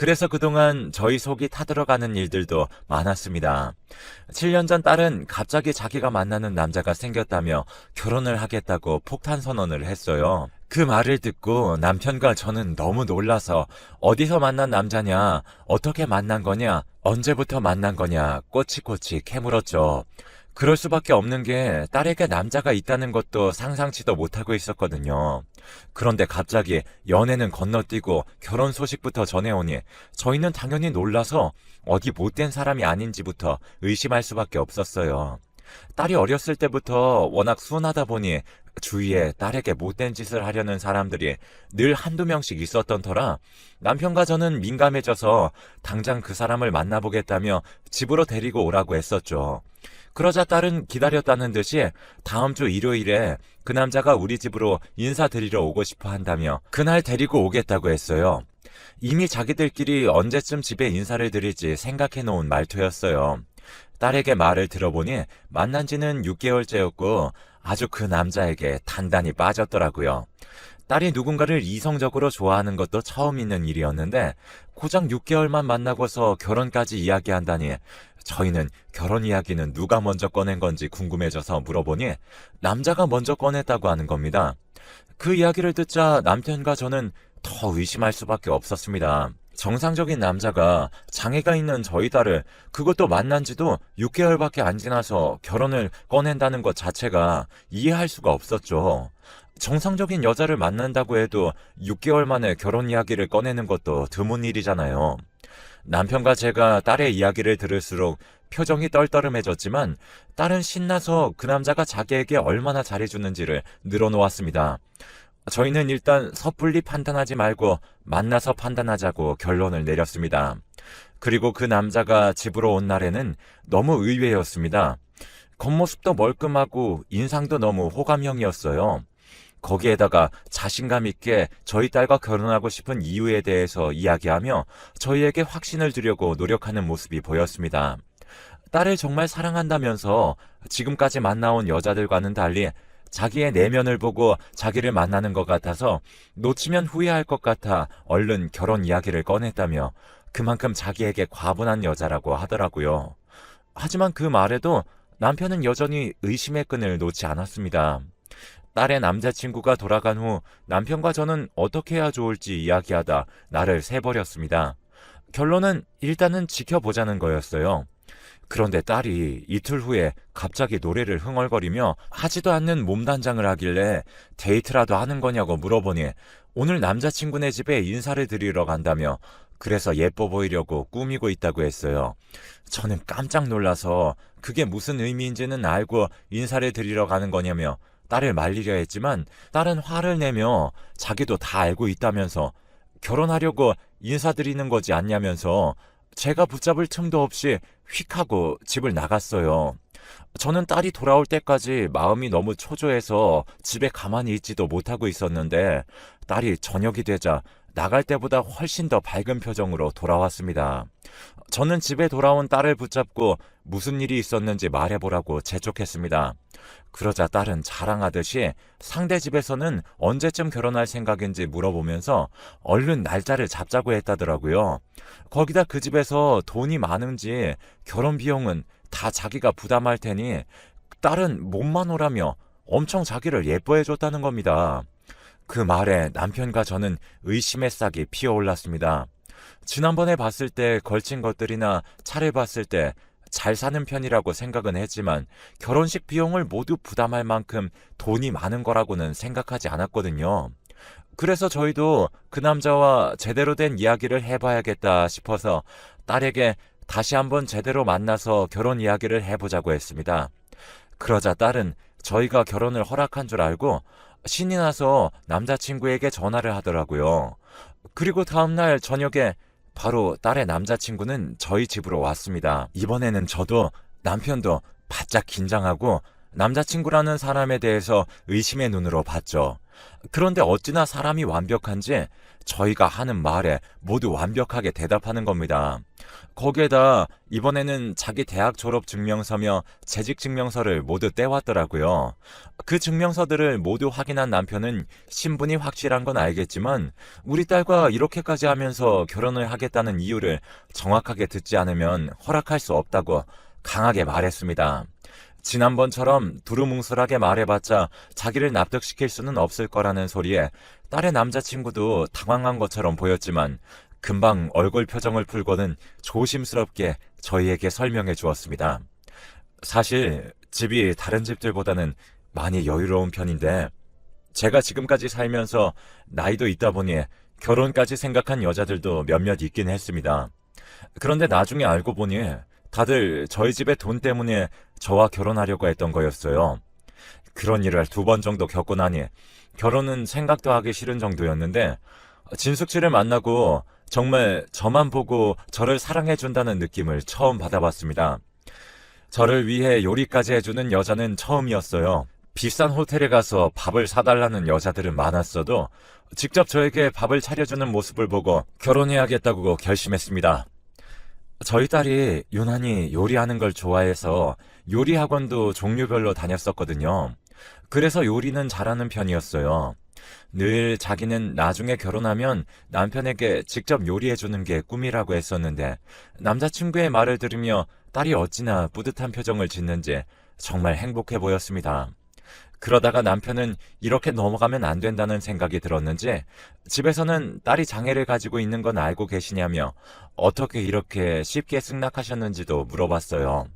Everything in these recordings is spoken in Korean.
그래서 그동안 저희 속이 타들어가는 일들도 많았습니다. 7년 전 딸은 갑자기 자기가 만나는 남자가 생겼다며 결혼을 하겠다고 폭탄 선언을 했어요. 그 말을 듣고 남편과 저는 너무 놀라서 어디서 만난 남자냐, 어떻게 만난 거냐, 언제부터 만난 거냐 꼬치꼬치 캐물었죠. 그럴 수밖에 없는 게 딸에게 남자가 있다는 것도 상상치도 못하고 있었거든요. 그런데 갑자기 연애는 건너뛰고 결혼 소식부터 전해오니 저희는 당연히 놀라서 어디 못된 사람이 아닌지부터 의심할 수밖에 없었어요. 딸이 어렸을 때부터 워낙 순하다 보니 주위에 딸에게 못된 짓을 하려는 사람들이 늘 한두 명씩 있었던 터라 남편과 저는 민감해져서 당장 그 사람을 만나보겠다며 집으로 데리고 오라고 했었죠. 그러자 딸은 기다렸다는 듯이 다음 주 일요일에 그 남자가 우리 집으로 인사드리러 오고 싶어 한다며 그날 데리고 오겠다고 했어요. 이미 자기들끼리 언제쯤 집에 인사를 드릴지 생각해 놓은 말투였어요. 딸에게 말을 들어보니 만난 지는 6개월째였고 아주 그 남자에게 단단히 빠졌더라고요. 딸이 누군가를 이성적으로 좋아하는 것도 처음 있는 일이었는데 고작 6개월만 만나고서 결혼까지 이야기한다니 저희는 결혼 이야기는 누가 먼저 꺼낸 건지 궁금해져서 물어보니 남자가 먼저 꺼냈다고 하는 겁니다. 그 이야기를 듣자 남편과 저는 더 의심할 수밖에 없었습니다. 정상적인 남자가 장애가 있는 저희 딸을 그것도 만난 지도 6개월밖에 안 지나서 결혼을 꺼낸다는 것 자체가 이해할 수가 없었죠. 정상적인 여자를 만난다고 해도 6개월 만에 결혼 이야기를 꺼내는 것도 드문 일이잖아요. 남편과 제가 딸의 이야기를 들을수록 표정이 떨떠름해졌지만 딸은 신나서 그 남자가 자기에게 얼마나 잘해주는지를 늘어놓았습니다. 저희는 일단 섣불리 판단하지 말고 만나서 판단하자고 결론을 내렸습니다. 그리고 그 남자가 집으로 온 날에는 너무 의외였습니다. 겉모습도 멀끔하고 인상도 너무 호감형이었어요. 거기에다가 자신감 있게 저희 딸과 결혼하고 싶은 이유에 대해서 이야기하며 저희에게 확신을 주려고 노력하는 모습이 보였습니다. 딸을 정말 사랑한다면서 지금까지 만나온 여자들과는 달리 자기의 내면을 보고 자기를 만나는 것 같아서 놓치면 후회할 것 같아 얼른 결혼 이야기를 꺼냈다며 그만큼 자기에게 과분한 여자라고 하더라고요. 하지만 그 말에도 남편은 여전히 의심의 끈을 놓지 않았습니다. 딸의 남자친구가 돌아간 후 남편과 저는 어떻게 해야 좋을지 이야기하다 날을 새버렸습니다. 결론은 일단은 지켜보자는 거였어요. 그런데 딸이 이틀 후에 갑자기 노래를 흥얼거리며 하지도 않는 몸단장을 하길래 데이트라도 하는 거냐고 물어보니 오늘 남자친구네 집에 인사를 드리러 간다며 그래서 예뻐 보이려고 꾸미고 있다고 했어요. 저는 깜짝 놀라서 그게 무슨 의미인지는 알고 인사를 드리러 가는 거냐며 딸을 말리려 했지만 딸은 화를 내며 자기도 다 알고 있다면서 결혼하려고 인사드리는 거지 않냐면서 제가 붙잡을 틈도 없이 휙 하고 집을 나갔어요. 저는 딸이 돌아올 때까지 마음이 너무 초조해서 집에 가만히 있지도 못하고 있었는데 딸이 저녁이 되자 나갈 때보다 훨씬 더 밝은 표정으로 돌아왔습니다. 저는 집에 돌아온 딸을 붙잡고 무슨 일이 있었는지 말해보라고 재촉했습니다. 그러자 딸은 자랑하듯이 상대 집에서는 언제쯤 결혼할 생각인지 물어보면서 얼른 날짜를 잡자고 했다더라고요. 거기다 그 집에서 돈이 많은지 결혼 비용은 다 자기가 부담할 테니 딸은 몸만 오라며 엄청 자기를 예뻐해줬다는 겁니다. 그 말에 남편과 저는 의심의 싹이 피어올랐습니다. 지난번에 봤을 때 걸친 것들이나 차를 봤을 때 잘 사는 편이라고 생각은 했지만 결혼식 비용을 모두 부담할 만큼 돈이 많은 거라고는 생각하지 않았거든요. 그래서 저희도 그 남자와 제대로 된 이야기를 해봐야겠다 싶어서 딸에게 다시 한번 제대로 만나서 결혼 이야기를 해보자고 했습니다. 그러자 딸은 저희가 결혼을 허락한 줄 알고 신이 나서 남자친구에게 전화를 하더라고요. 그리고 다음날 저녁에 바로 딸의 남자친구는 저희 집으로 왔습니다. 이번에는 저도 남편도 바짝 긴장하고 남자친구라는 사람에 대해서 의심의 눈으로 봤죠. 그런데 어찌나 사람이 완벽한지 저희가 하는 말에 모두 완벽하게 대답하는 겁니다. 거기에다 이번에는 자기 대학 졸업 증명서며 재직 증명서를 모두 떼왔더라고요. 그 증명서들을 모두 확인한 남편은 신분이 확실한 건 알겠지만 우리 딸과 이렇게까지 하면서 결혼을 하겠다는 이유를 정확하게 듣지 않으면 허락할 수 없다고 강하게 말했습니다. 지난번처럼 두루뭉술하게 말해봤자 자기를 납득시킬 수는 없을 거라는 소리에 딸의 남자친구도 당황한 것처럼 보였지만 금방 얼굴 표정을 풀고는 조심스럽게 저희에게 설명해 주었습니다. 사실 집이 다른 집들보다는 많이 여유로운 편인데 제가 지금까지 살면서 나이도 있다 보니 결혼까지 생각한 여자들도 몇몇 있긴 했습니다. 그런데 나중에 알고 보니 다들 저희 집의 돈 때문에 저와 결혼하려고 했던 거였어요. 그런 일을 2번 정도 겪고 나니 결혼은 생각도 하기 싫은 정도였는데 진숙 씨를 만나고 정말 저만 보고 저를 사랑해준다는 느낌을 처음 받아봤습니다. 저를 위해 요리까지 해주는 여자는 처음이었어요. 비싼 호텔에 가서 밥을 사달라는 여자들은 많았어도 직접 저에게 밥을 차려주는 모습을 보고 결혼해야겠다고 결심했습니다. 저희 딸이 유난히 요리하는 걸 좋아해서 요리 학원도 종류별로 다녔었거든요. 그래서 요리는 잘하는 편이었어요. 늘 자기는 나중에 결혼하면 남편에게 직접 요리해주는 게 꿈이라고 했었는데 남자친구의 말을 들으며 딸이 어찌나 뿌듯한 표정을 짓는지 정말 행복해 보였습니다. 그러다가 남편은 이렇게 넘어가면 안 된다는 생각이 들었는지 집에서는 딸이 장애를 가지고 있는 건 알고 계시냐며 어떻게 이렇게 쉽게 승낙하셨는지도 물어봤어요.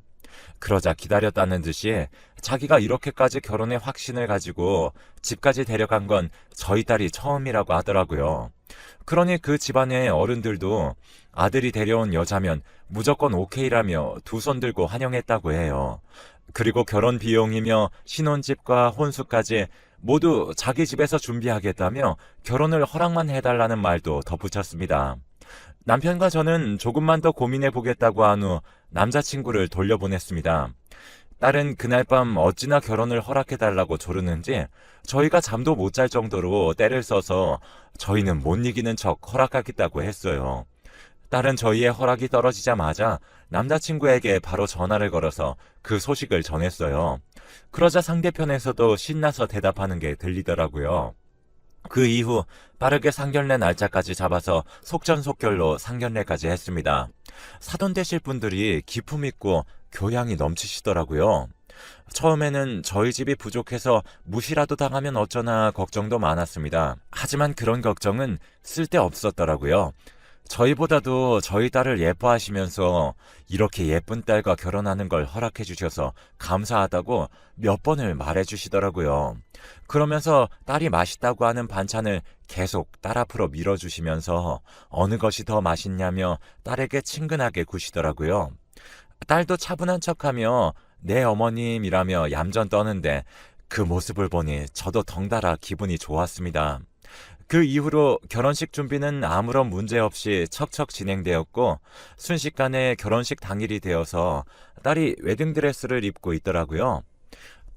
그러자 기다렸다는 듯이 자기가 이렇게까지 결혼의 확신을 가지고 집까지 데려간 건 저희 딸이 처음이라고 하더라고요. 그러니 그 집안의 어른들도 아들이 데려온 여자면 무조건 오케이라며 두 손 들고 환영했다고 해요. 그리고 결혼 비용이며 신혼집과 혼수까지 모두 자기 집에서 준비하겠다며 결혼을 허락만 해달라는 말도 덧붙였습니다. 남편과 저는 조금만 더 고민해 보겠다고 한 후 남자친구를 돌려보냈습니다. 딸은 그날 밤 어찌나 결혼을 허락해달라고 조르는지 저희가 잠도 못 잘 정도로 때를 써서 저희는 못 이기는 척 허락하겠다고 했어요. 딸은 저희의 허락이 떨어지자마자 남자친구에게 바로 전화를 걸어서 그 소식을 전했어요. 그러자 상대편에서도 신나서 대답하는 게 들리더라고요. 그 이후 빠르게 상견례 날짜까지 잡아서 속전속결로 상견례까지 했습니다. 사돈 되실 분들이 기품 있고 교양이 넘치시더라고요. 처음에는 저희 집이 부족해서 무시라도 당하면 어쩌나 걱정도 많았습니다. 하지만 그런 걱정은 쓸데없었더라고요. 저희보다도 저희 딸을 예뻐하시면서 이렇게 예쁜 딸과 결혼하는 걸 허락해 주셔서 감사하다고 몇 번을 말해 주시더라고요. 그러면서 딸이 맛있다고 하는 반찬을 계속 딸 앞으로 밀어주시면서 어느 것이 더 맛있냐며 딸에게 친근하게 구시더라고요. 딸도 차분한 척하며 네 어머님이라며 얌전 떠는데 그 모습을 보니 저도 덩달아 기분이 좋았습니다. 그 이후로 결혼식 준비는 아무런 문제 없이 척척 진행되었고 순식간에 결혼식 당일이 되어서 딸이 웨딩드레스를 입고 있더라고요.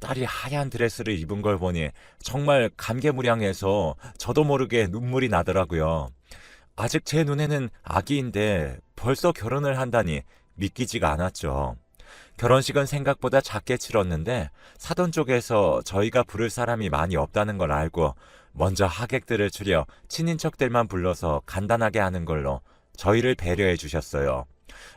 딸이 하얀 드레스를 입은 걸 보니 정말 감개무량해서 저도 모르게 눈물이 나더라고요. 아직 제 눈에는 아기인데 벌써 결혼을 한다니 믿기지가 않았죠. 결혼식은 생각보다 작게 치렀는데 사돈 쪽에서 저희가 부를 사람이 많이 없다는 걸 알고 먼저 하객들을 추려 친인척들만 불러서 간단하게 하는 걸로 저희를 배려해 주셨어요.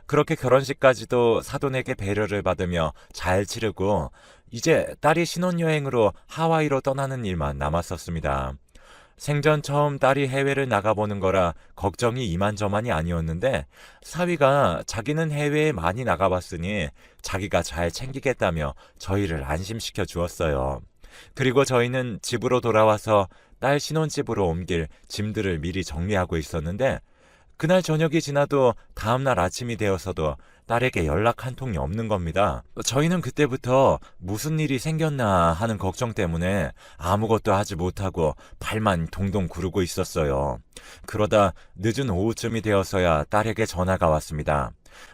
그렇게 결혼식까지도 사돈에게 배려를 받으며 잘 치르고 이제 딸이 신혼여행으로 하와이로 떠나는 일만 남았었습니다. 생전 처음 딸이 해외를 나가보는 거라 걱정이 이만저만이 아니었는데 사위가 자기는 해외에 많이 나가봤으니 자기가 잘 챙기겠다며 저희를 안심시켜 주었어요. 그리고 저희는 집으로 돌아와서 딸 신혼집으로 옮길 짐들을 미리 정리하고 있었는데 그날 저녁이 지나도 다음날 아침이 되어서도 딸에게 연락 한 통이 없는 겁니다. 저희는 그때부터 무슨 일이 생겼나 하는 걱정 때문에 아무것도 하지 못하고 발만 동동 구르고 있었어요. 그러다 늦은 오후쯤이 되어서야 딸에게 전화가 왔습니다.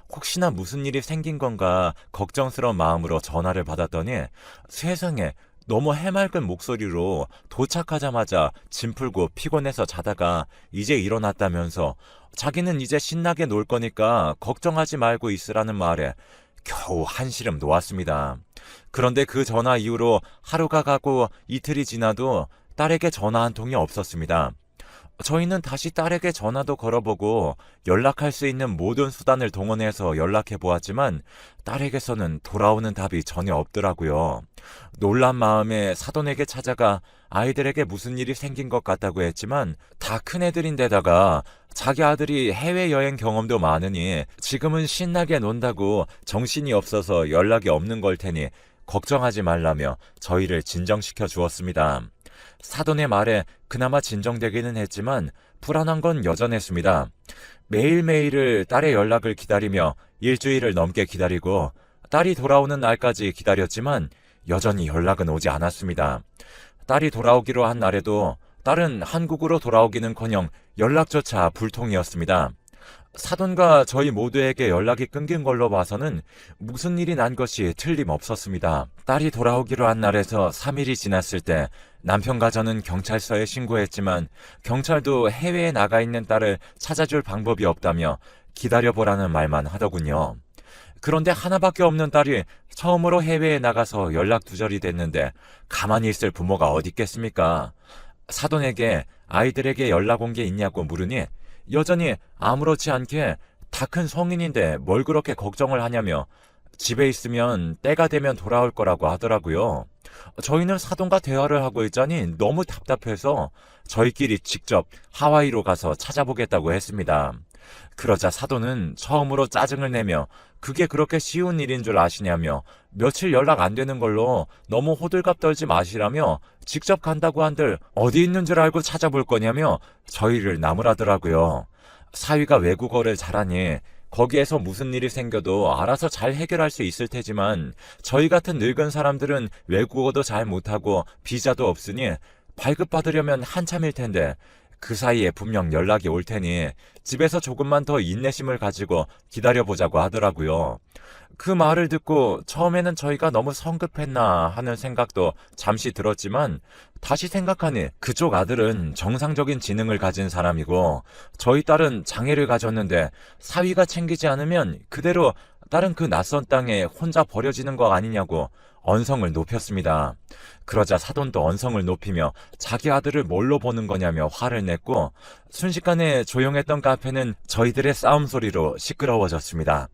혹시나 무슨 일이 생긴 건가 걱정스러운 마음으로 전화를 받았더니 세상에 너무 해맑은 목소리로 도착하자마자 짐 풀고 피곤해서 자다가 이제 일어났다면서 자기는 이제 신나게 놀 거니까 걱정하지 말고 있으라는 말에 겨우 한시름 놓았습니다. 그런데 그 전화 이후로 하루가 가고 이틀이 지나도 딸에게 전화 한 통이 없었습니다. 저희는 다시 딸에게 전화도 걸어보고 연락할 수 있는 모든 수단을 동원해서 연락해 보았지만 딸에게서는 돌아오는 답이 전혀 없더라고요. 놀란 마음에 사돈에게 찾아가 아이들에게 무슨 일이 생긴 것 같다고 했지만 다 큰애들인데다가 자기 아들이 해외여행 경험도 많으니 지금은 신나게 논다고 정신이 없어서 연락이 없는 걸 테니 걱정하지 말라며 저희를 진정시켜 주었습니다. 사돈의 말에 그나마 진정되기는 했지만 불안한 건 여전했습니다. 매일매일을 딸의 연락을 기다리며 일주일을 넘게 기다리고 딸이 돌아오는 날까지 기다렸지만 여전히 연락은 오지 않았습니다. 딸이 돌아오기로 한 날에도 딸은 한국으로 돌아오기는커녕 연락조차 불통이었습니다. 사돈과 저희 모두에게 연락이 끊긴 걸로 봐서는 무슨 일이 난 것이 틀림없었습니다. 딸이 돌아오기로 한 날에서 3일이 지났을 때 남편과 저는 경찰서에 신고했지만 경찰도 해외에 나가 있는 딸을 찾아줄 방법이 없다며 기다려보라는 말만 하더군요. 그런데 하나밖에 없는 딸이 처음으로 해외에 나가서 연락두절이 됐는데 가만히 있을 부모가 어디 있겠습니까? 사돈에게 아이들에게 연락 온 게 있냐고 물으니 여전히 아무렇지 않게 다 큰 성인인데 뭘 그렇게 걱정을 하냐며 집에 있으면 때가 되면 돌아올 거라고 하더라고요. 저희는 사돈과 대화를 하고 있자니 너무 답답해서 저희끼리 직접 하와이로 가서 찾아보겠다고 했습니다. 그러자 사돈은 처음으로 짜증을 내며 그게 그렇게 쉬운 일인 줄 아시냐며 며칠 연락 안 되는 걸로 너무 호들갑 떨지 마시라며 직접 간다고 한들 어디 있는 줄 알고 찾아볼 거냐며 저희를 나무라더라고요. 사위가 외국어를 잘하니 거기에서 무슨 일이 생겨도 알아서 잘 해결할 수 있을 테지만 저희 같은 늙은 사람들은 외국어도 잘 못하고 비자도 없으니 발급받으려면 한참일 텐데 그 사이에 분명 연락이 올 테니 집에서 조금만 더 인내심을 가지고 기다려보자고 하더라고요. 그 말을 듣고 처음에는 저희가 너무 성급했나 하는 생각도 잠시 들었지만 다시 생각하니 그쪽 아들은 정상적인 지능을 가진 사람이고 저희 딸은 장애를 가졌는데 사위가 챙기지 않으면 그대로 딸은 그 낯선 땅에 혼자 버려지는 거 아니냐고 언성을 높였습니다. 그러자 사돈도 언성을 높이며 자기 아들을 뭘로 보는 거냐며 화를 냈고 순식간에 조용했던 카페는 저희들의 싸움 소리로 시끄러워졌습니다.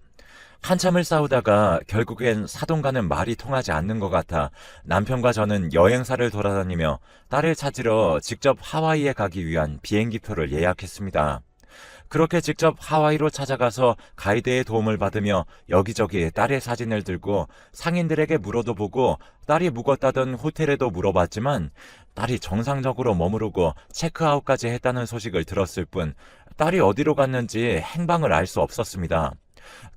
한참을 싸우다가 결국엔 사돈과는 말이 통하지 않는 것 같아 남편과 저는 여행사를 돌아다니며 딸을 찾으러 직접 하와이에 가기 위한 비행기표를 예약했습니다. 그렇게 직접 하와이로 찾아가서 가이드의 도움을 받으며 여기저기 딸의 사진을 들고 상인들에게 물어도 보고 딸이 묵었다던 호텔에도 물어봤지만 딸이 정상적으로 머무르고 체크아웃까지 했다는 소식을 들었을 뿐 딸이 어디로 갔는지 행방을 알 수 없었습니다.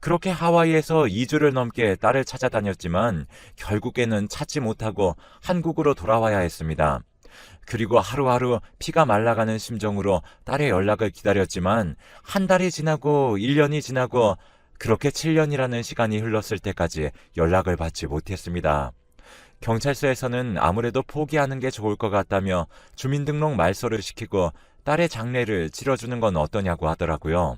그렇게 하와이에서 2주를 넘게 딸을 찾아다녔지만 결국에는 찾지 못하고 한국으로 돌아와야 했습니다. 그리고 하루하루 피가 말라가는 심정으로 딸의 연락을 기다렸지만 한 달이 지나고 1년이 지나고 그렇게 7년이라는 시간이 흘렀을 때까지 연락을 받지 못했습니다. 경찰서에서는 아무래도 포기하는 게 좋을 것 같다며 주민등록 말소를 시키고 딸의 장례를 치러주는 건 어떠냐고 하더라고요.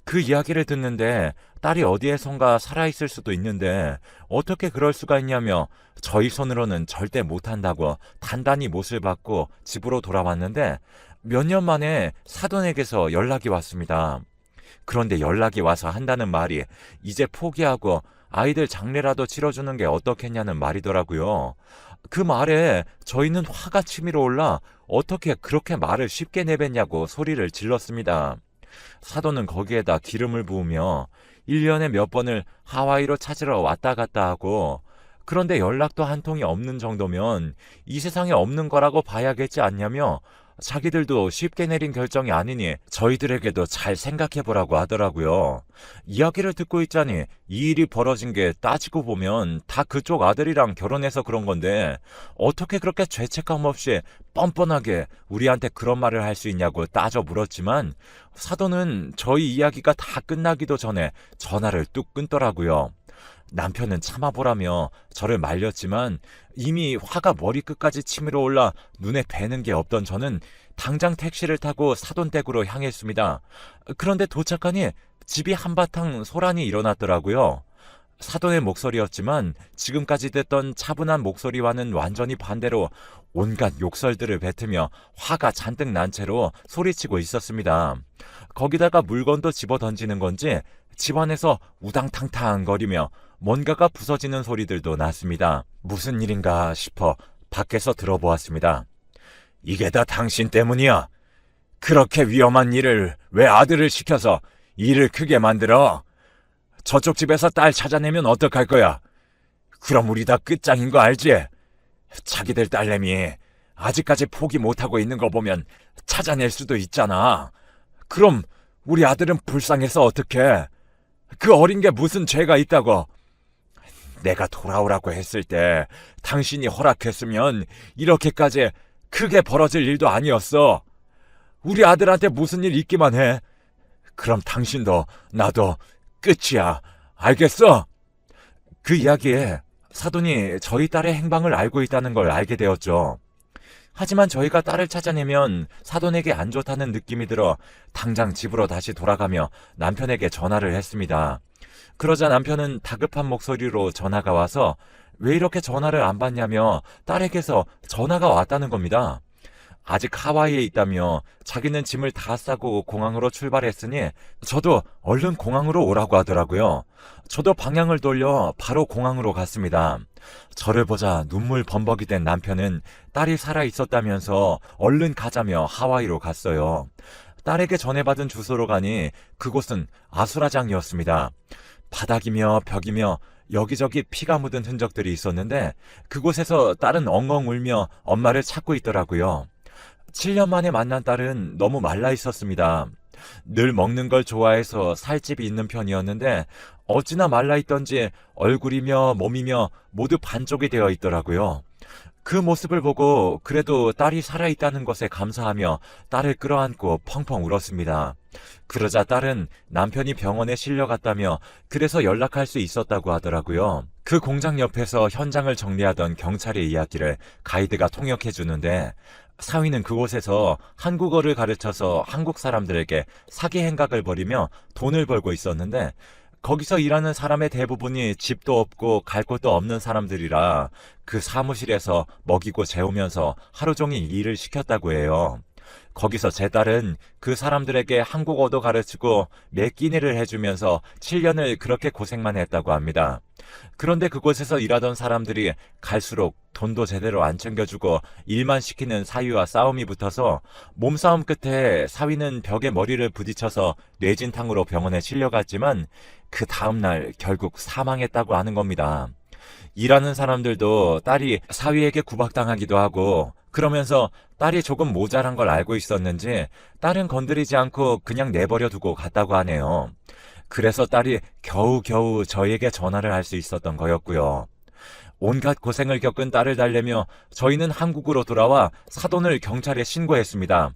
그 이야기를 듣는데 딸이 어디에선가 살아있을 수도 있는데 어떻게 그럴 수가 있냐며 저희 손으로는 절대 못한다고 단단히 못을 받고 집으로 돌아왔는데 몇 년 만에 사돈에게서 연락이 왔습니다. 그런데 연락이 와서 한다는 말이 이제 포기하고 아이들 장례라도 치러주는 게 어떻겠냐는 말이더라고요. 그 말에 저희는 화가 치밀어 올라 어떻게 그렇게 말을 쉽게 내뱉냐고 소리를 질렀습니다. 사돈은 거기에다 기름을 부으며 1년에 몇 번을 하와이로 찾으러 왔다 갔다 하고 그런데 연락도 한 통이 없는 정도면 이 세상에 없는 거라고 봐야겠지 않냐며 자기들도 쉽게 내린 결정이 아니니 저희들에게도 잘 생각해보라고 하더라고요. 이야기를 듣고 있자니 이 일이 벌어진 게 따지고 보면 다 그쪽 아들이랑 결혼해서 그런 건데 어떻게 그렇게 죄책감 없이 뻔뻔하게 우리한테 그런 말을 할 수 있냐고 따져 물었지만 사돈은 저희 이야기가 다 끝나기도 전에 전화를 뚝 끊더라고요. 남편은 참아보라며 저를 말렸지만 이미 화가 머리끝까지 치밀어 올라 눈에 뵈는 게 없던 저는 당장 택시를 타고 사돈댁으로 향했습니다. 그런데 도착하니 집이 한바탕 소란이 일어났더라고요. 사돈의 목소리였지만 지금까지 듣던 차분한 목소리와는 완전히 반대로 온갖 욕설들을 뱉으며 화가 잔뜩 난 채로 소리치고 있었습니다. 거기다가 물건도 집어 던지는 건지 집안에서 우당탕탕 거리며 뭔가가 부서지는 소리들도 났습니다. 무슨 일인가 싶어 밖에서 들어보았습니다. 이게 다 당신 때문이야. 그렇게 위험한 일을 왜 아들을 시켜서 일을 크게 만들어? 저쪽 집에서 딸 찾아내면 어떡할 거야? 그럼 우리 다 끝장인 거 알지? 자기들 딸내미 아직까지 포기 못하고 있는 거 보면 찾아낼 수도 있잖아. 그럼 우리 아들은 불쌍해서 어떡해? 그 어린 게 무슨 죄가 있다고? 내가 돌아오라고 했을 때 당신이 허락했으면 이렇게까지 크게 벌어질 일도 아니었어. 우리 아들한테 무슨 일 있기만 해. 그럼 당신도 나도 끝이야. 알겠어? 그 이야기에 사돈이 저희 딸의 행방을 알고 있다는 걸 알게 되었죠. 하지만 저희가 딸을 찾아내면 사돈에게 안 좋다는 느낌이 들어 당장 집으로 다시 돌아가며 남편에게 전화를 했습니다. 그러자 남편은 다급한 목소리로 전화가 와서 왜 이렇게 전화를 안 받냐며 딸에게서 전화가 왔다는 겁니다. 아직 하와이에 있다며 자기는 짐을 다 싸고 공항으로 출발했으니 저도 얼른 공항으로 오라고 하더라고요. 저도 방향을 돌려 바로 공항으로 갔습니다. 저를 보자 눈물 범벅이 된 남편은 딸이 살아 있었다면서 얼른 가자며 하와이로 갔어요. 딸에게 전해받은 주소로 가니 그곳은 아수라장이었습니다. 바닥이며 벽이며 여기저기 피가 묻은 흔적들이 있었는데 그곳에서 딸은 엉엉 울며 엄마를 찾고 있더라고요. 7년 만에 만난 딸은 너무 말라 있었습니다. 늘 먹는 걸 좋아해서 살집이 있는 편이었는데 어찌나 말라 있던지 얼굴이며 몸이며 모두 반쪽이 되어 있더라고요. 그 모습을 보고 그래도 딸이 살아있다는 것에 감사하며 딸을 끌어안고 펑펑 울었습니다. 그러자 딸은 남편이 병원에 실려갔다며 그래서 연락할 수 있었다고 하더라고요. 그 공장 옆에서 현장을 정리하던 경찰의 이야기를 가이드가 통역해 주는데 사위는 그곳에서 한국어를 가르쳐서 한국 사람들에게 사기 행각을 벌이며 돈을 벌고 있었는데 거기서 일하는 사람의 대부분이 집도 없고 갈 곳도 없는 사람들이라 그 사무실에서 먹이고 재우면서 하루 종일 일을 시켰다고 해요. 거기서 제 딸은 그 사람들에게 한국어도 가르치고 매 끼니를 해주면서 7년을 그렇게 고생만 했다고 합니다. 그런데 그곳에서 일하던 사람들이 갈수록 돈도 제대로 안 챙겨주고 일만 시키는 사위와 싸움이 붙어서 몸싸움 끝에 사위는 벽에 머리를 부딪혀서 뇌진탕으로 병원에 실려갔지만 그 다음날 결국 사망했다고 하는 겁니다. 일하는 사람들도 딸이 사위에게 구박당하기도 하고 그러면서 딸이 조금 모자란 걸 알고 있었는지 딸은 건드리지 않고 그냥 내버려 두고 갔다고 하네요. 그래서 딸이 겨우겨우 저희에게 전화를 할 수 있었던 거였고요. 온갖 고생을 겪은 딸을 달래며 저희는 한국으로 돌아와 사돈을 경찰에 신고했습니다.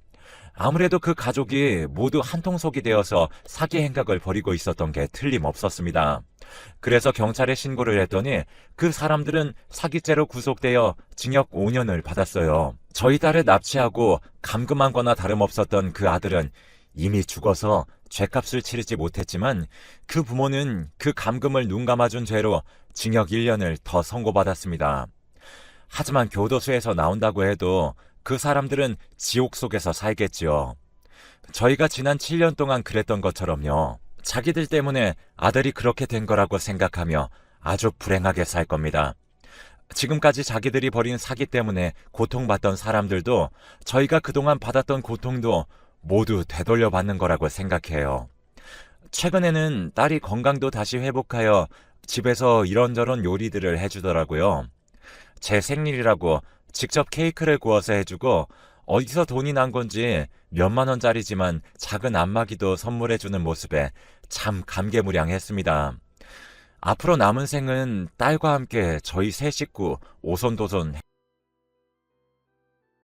아무래도 그 가족이 모두 한통속이 되어서 사기 행각을 벌이고 있었던 게 틀림없었습니다. 그래서 경찰에 신고를 했더니 그 사람들은 사기죄로 구속되어 징역 5년을 받았어요. 저희 딸을 납치하고 감금한 거나 다름없었던 그 아들은 이미 죽어서 죗값을 치르지 못했지만 그 부모는 그 감금을 눈감아준 죄로 징역 1년을 더 선고받았습니다. 하지만 교도소에서 나온다고 해도 그 사람들은 지옥 속에서 살겠지요. 저희가 지난 7년 동안 그랬던 것처럼요. 자기들 때문에 아들이 그렇게 된 거라고 생각하며 아주 불행하게 살 겁니다. 지금까지 자기들이 벌인 사기 때문에 고통받던 사람들도 저희가 그동안 받았던 고통도 모두 되돌려 받는 거라고 생각해요. 최근에는 딸이 건강도 다시 회복하여 집에서 이런저런 요리들을 해주더라고요. 제 생일이라고 직접 케이크를 구워서 해주고 어디서 돈이 난 건지 몇만 원짜리지만 작은 안마기도 선물해주는 모습에 참 감개무량했습니다. 앞으로 남은 생은 딸과 함께 저희 세 식구 오손도손